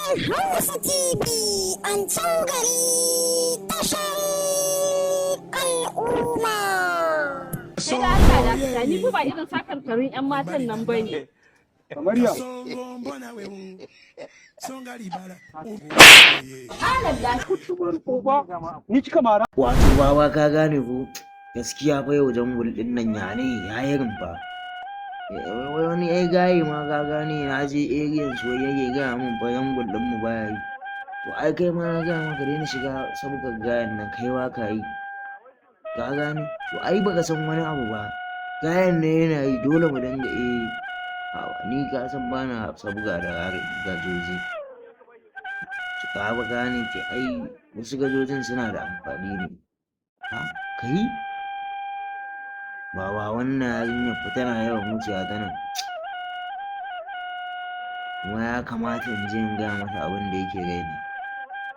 Hausa TV an gari tashar al'umma. Sai da Allah da ka ni ba irin sakarkarin 'yan matan nan ba ne. Kamar ya. Ni kika mara. Wato baba ka gane ko gaskiya fa yau jangul din nan ya ne ya yi rumfa. Wani ai gayi ma ka gane na je area soyayya ga mun fa jangul din mu baya yi. To ai kai ma na ga maka daina shiga saboda gayan nan kai wa ka yi. Ka gane to ai baka san wani abu ba. Gayan ne yana yi dole mu dinga ni ka san bana sabuga da gajoji. Ka ba gane ce ai wasu gajojin suna da amfani ne. Ha kai ba wannan yarinyar fa tana yawan wucewa ta nan. Kuma ya kamata in je in gaya mata abin da yake raina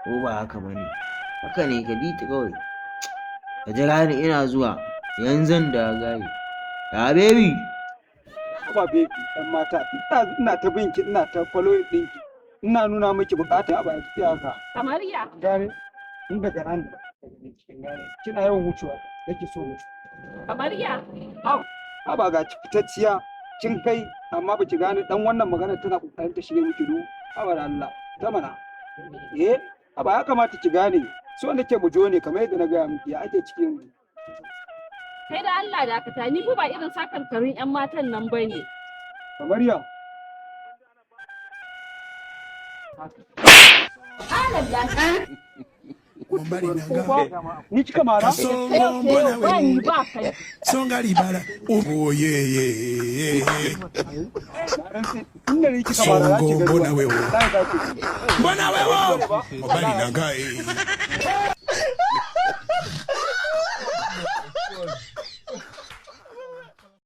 ko ba haka ba ne. Haka ne ka bi ta kawai ka jira ni ina zuwa yanzu da gayi. Ya baby Ba baby dan mata ina ta binki ina ta follow ɗinki. Ina nuna miki bukata ba ki haka. Kamar ya. Gane in daga nan kina yawan wucewa nake so mu. Kamar ya. Ba ga fitacciya kin kai amma baki gane dan wannan magana tana kokarin ta shige miki du. Da Allah ta mana. Ba ya kamata ki gane so nake mu jo ne kamar yadda na gaya miki ya ake cikin. Sai da Allah da ka ni ba irin sakarkarin 'yan matan nan ba ne. Kamar ya. Ni kika mara? Songari bara. Oh yeah. Songo bona wewo. Bona wewo. Mobali nagai.